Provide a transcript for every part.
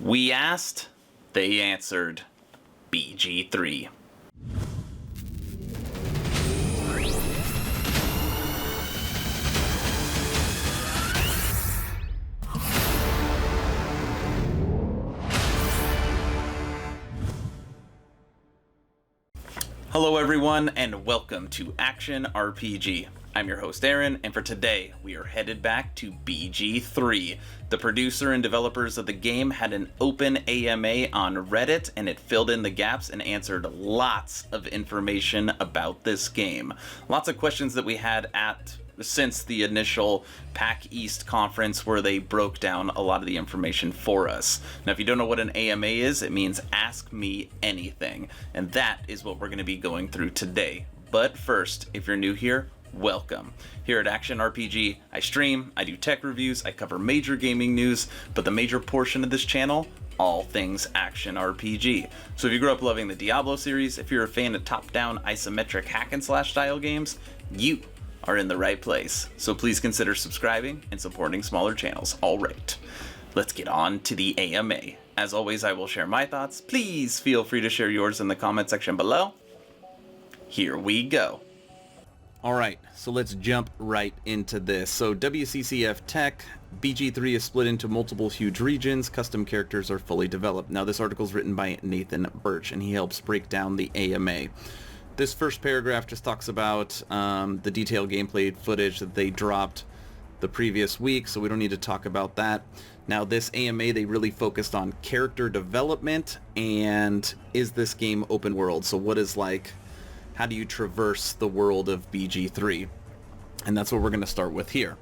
We asked, they answered. BG3. Hello everyone, and welcome to Action RPG. I'm your host Aaron, and for today, we are headed back to BG3. The producer and developers of the game had an open AMA on Reddit, and it filled in the gaps and answered lots of information about this game. Lots of questions that we had since the initial PAC East conference where they broke down a lot of the information for us. Now, if you don't know what an AMA is, it means Ask Me Anything, and that is what we're going to be going through today. But first, if you're new here, welcome. Here at Action RPG, I stream, I do tech reviews, I cover major gaming news, but the major portion of this channel, all things Action RPG. So if you grew up loving the Diablo series, if you're a fan of top-down isometric hack-and-slash style games, you are in the right place. So please consider subscribing and supporting smaller channels. All right, let's get on to the AMA. As always, I will share my thoughts. Please feel free to share yours in the comment section below. Here we go. All right, so let's jump right into this. So WCCF Tech, BG3 is split into multiple huge regions. Custom characters are fully developed. Now this article is written by Nathan Birch, and he helps break down the AMA. This first paragraph just talks about the detailed gameplay footage that they dropped the previous week, so we don't need to talk about that. Now this AMA, they really focused on character development and is this game open world? So what is how do you traverse the world of BG3? And that's what we're going to start with here.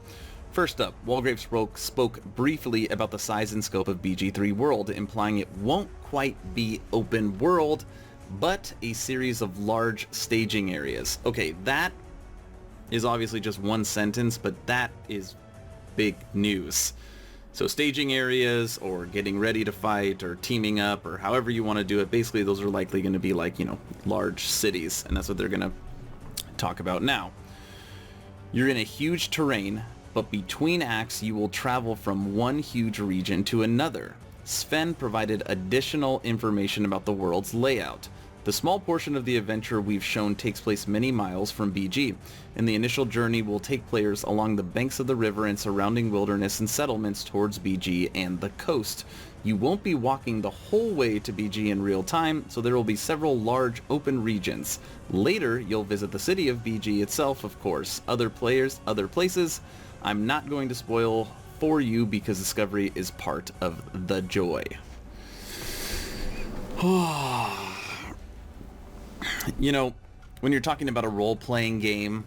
First up, Walgrave spoke briefly about the size and scope of BG3 world, implying it won't quite be open world, but a series of large staging areas. Okay, that is obviously just one sentence, but that is big news. So staging areas, or getting ready to fight, or teaming up, or however you want to do it, basically those are likely going to be large cities, and that's what they're going to talk about now. You're in a huge terrain, but between acts you will travel from one huge region to another. Swen provided additional information about the world's layout. The small portion of the adventure we've shown takes place many miles from BG, and the initial journey will take players along the banks of the river and surrounding wilderness and settlements towards BG and the coast. You won't be walking the whole way to BG in real time, so there will be several large open regions. Later, you'll visit the city of BG itself, of course. Other players, other places. I'm not going to spoil for you because discovery is part of the joy. You know, when you're talking about a role-playing game,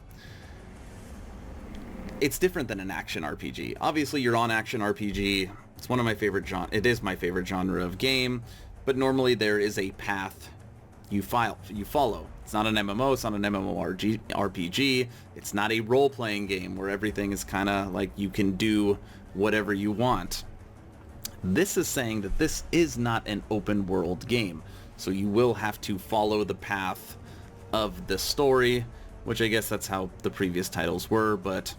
it's different than an action RPG. Obviously, you're on action RPG. It's one of my favorite it is my favorite genre of game, but normally there is a path you follow. It's not an MMO, it's not an MMORPG. It's not a role-playing game where everything is kind of like you can do whatever you want. This is saying that this is not an open world game. So you will have to follow the path of the story, which I guess that's how the previous titles were, but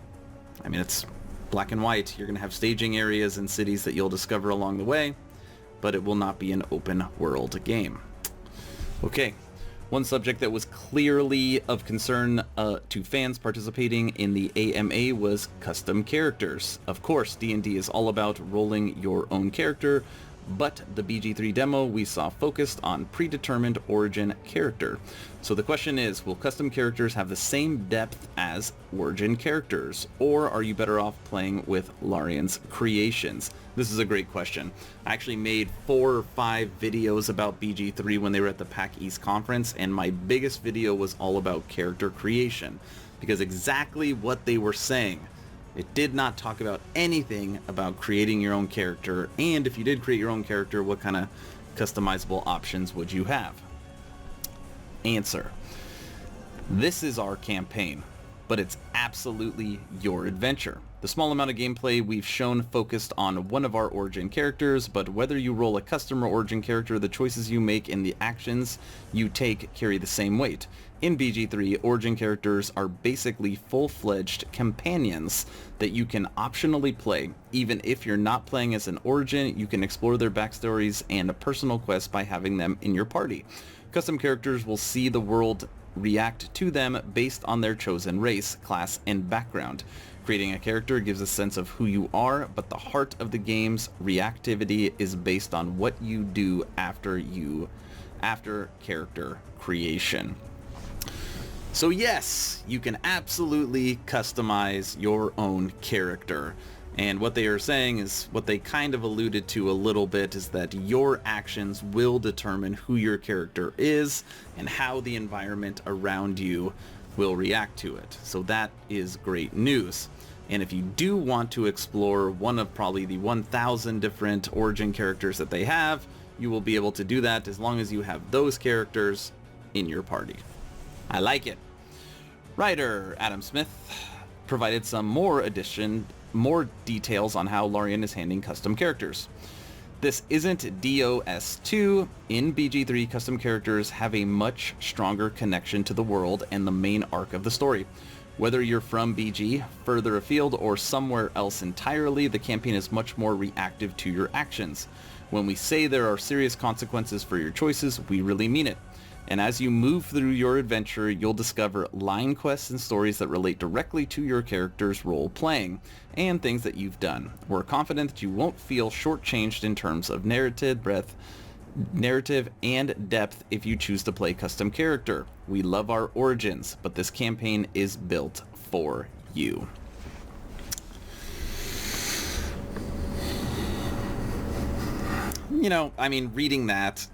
I mean, it's black and white. You're going to have staging areas and cities that you'll discover along the way, but it will not be an open world game. Okay, one subject that was clearly of concern to fans participating in the AMA was custom characters. Of course, D&D is all about rolling your own character, but the BG3 demo we saw focused on predetermined origin character. So the question is, will custom characters have the same depth as origin characters, or are you better off playing with Larian's creations? This is a great question. I actually made 4 or 5 videos about BG3 when they were at the PAC East conference, and my biggest video was all about character creation, because exactly what they were saying. It did not talk about anything about creating your own character, and if you did create your own character, what kind of customizable options would you have? Answer. This is our campaign. but it's absolutely your adventure. The small amount of gameplay we've shown focused on one of our origin characters, but whether you roll a custom or origin character, the choices you make and the actions you take carry the same weight. In BG3, origin characters are basically full-fledged companions that you can optionally play. Even if you're not playing as an origin, you can explore their backstories and personal quests by having them in your party. Custom characters will see the world react to them based on their chosen race, class, and background. Creating a character gives a sense of who you are, but the heart of the game's reactivity is based on what you do after character creation. So yes, you can absolutely customize your own character. And what they are saying is, what they kind of alluded to a little bit, is that your actions will determine who your character is and how the environment around you will react to it. So that is great news. And if you do want to explore one of probably the 1,000 different origin characters that they have, you will be able to do that as long as you have those characters in your party. I like it. Writer Adam Smith provided some more details on how Larian is handling custom characters. This isn't DOS2. In BG3, custom characters have a much stronger connection to the world and the main arc of the story. Whether you're from BG, further afield, or somewhere else entirely, the campaign is much more reactive to your actions. When we say there are serious consequences for your choices, we really mean it. And as you move through your adventure, you'll discover line quests and stories that relate directly to your character's role-playing and things that you've done. We're confident that you won't feel shortchanged in terms of narrative and depth if you choose to play custom character. We love our origins, but this campaign is built for you. You know, I mean, reading that,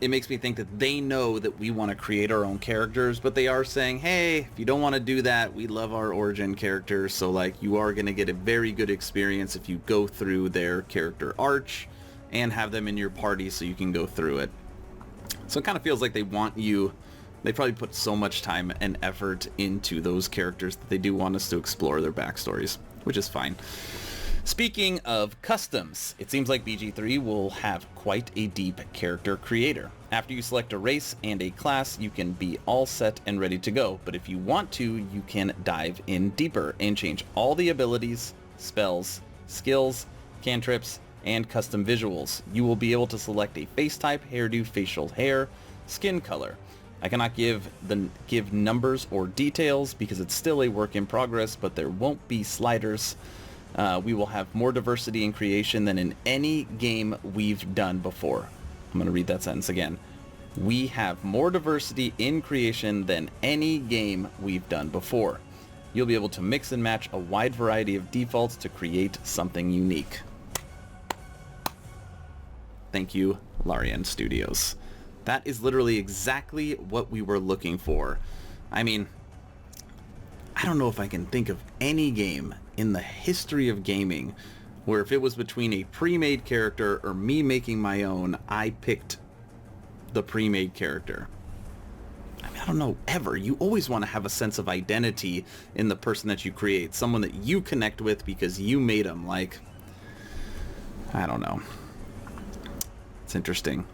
it makes me think that they know that we want to create our own characters, but they are saying, hey, if you don't want to do that, we love our origin characters, so like you are going to get a very good experience if you go through their character arch and have them in your party so you can go through it. So it kind of feels like they want you, they probably put so much time and effort into those characters that they do want us to explore their backstories, which is fine. Speaking of customs, it seems like BG3 will have quite a deep character creator. After you select a race and a class, you can be all set and ready to go, but if you want to, you can dive in deeper and change all the abilities, spells, skills, cantrips, and custom visuals. You will be able to select a face type, hairdo, facial hair, skin color. I cannot give numbers or details because it's still a work in progress, but there won't be sliders. We will have more diversity in creation than in any game we've done before. I'm going to read that sentence again. We have more diversity in creation than any game we've done before. You'll be able to mix and match a wide variety of defaults to create something unique. Thank you, Larian Studios. That is literally exactly what we were looking for. I mean, I don't know if I can think of any game in the history of gaming where if it was between a pre-made character or me making my own, I picked the pre-made character. I mean, I don't know, ever. You always want to have a sense of identity in the person that you create, someone that you connect with because you made them. Like, I don't know. It's interesting.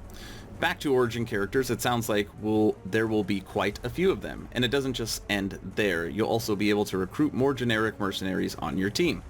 Back to origin characters, it sounds like there will be quite a few of them, and it doesn't just end there. You'll also be able to recruit more generic mercenaries on your team.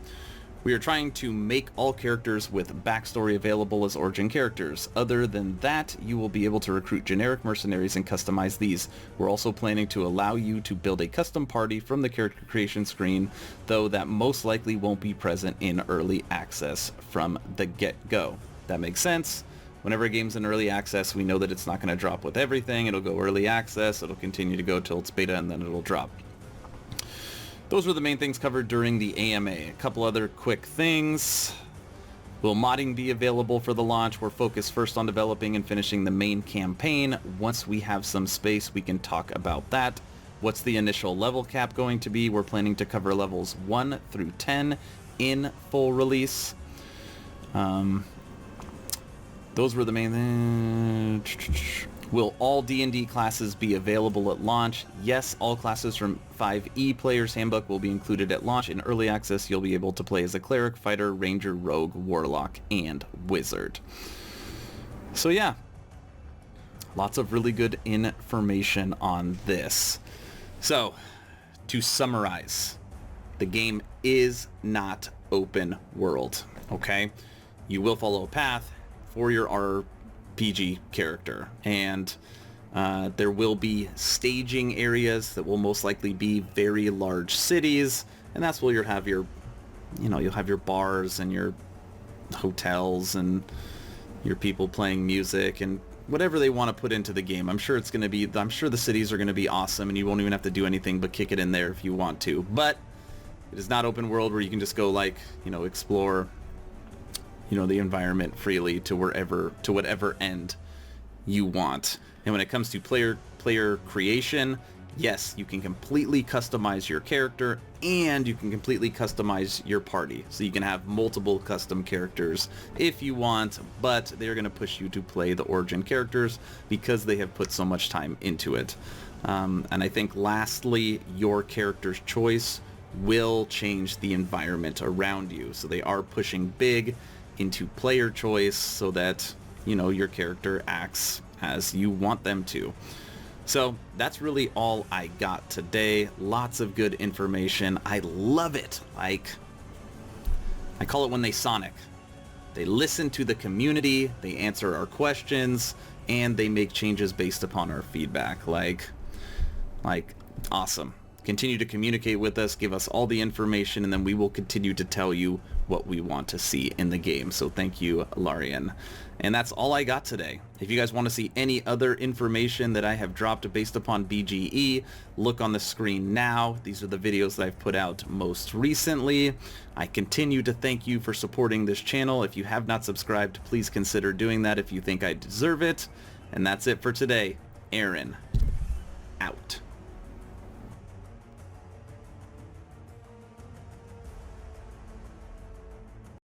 We are trying to make all characters with backstory available as origin characters. Other than that, you will be able to recruit generic mercenaries and customize these. We're also planning to allow you to build a custom party from the character creation screen, though that most likely won't be present in early access from the get-go. That makes sense. Whenever a game's in early access, we know that it's not going to drop with everything. It'll go early access, it'll continue to go till it's beta, and then it'll drop. Those were the main things covered during the AMA. A couple other quick things. Will modding be available for the launch? We're focused first on developing and finishing the main campaign. Once we have some space, we can talk about that. What's the initial level cap going to be? We're planning to cover levels 1 through 10 in full release. those were the main things. Will all D&D classes be available at launch? Yes, all classes from 5e Player's Handbook will be included at launch. In early access, you'll be able to play as a cleric, fighter, ranger, rogue, warlock, and wizard. So yeah, lots of really good information on this. So, to summarize, the game is not open world, okay? You will follow a path for your RPG character, and there will be staging areas that will most likely be very large cities, and that's where you'll have your, you'll have your bars and your hotels and your people playing music and whatever they want to put into the game. I'm sure the cities are going to be awesome, and you won't even have to do anything but kick it in there if you want to. But it is not open world where you can just go explore, the environment freely to whatever end you want. And when it comes to player creation, yes, you can completely customize your character, and you can completely customize your party. So you can have multiple custom characters if you want, but they're going to push you to play the origin characters because they have put so much time into it. And I think lastly, your character's choice will change the environment around you. So they are pushing big into player choice so that, your character acts as you want them to. So that's really all I got today. Lots of good information. I love it. I call it when they Sonic. They listen to the community, they answer our questions, and they make changes based upon our feedback. Like awesome. Continue to communicate with us, give us all the information, and then we will continue to tell you what we want to see in the game. So thank you, Larian. And that's all I got today. If you guys want to see any other information that I have dropped based upon BGE, look on the screen now. These are the videos that I've put out most recently. I continue to thank you for supporting this channel. If you have not subscribed, please consider doing that if you think I deserve it. And that's it for today. Aaron, out.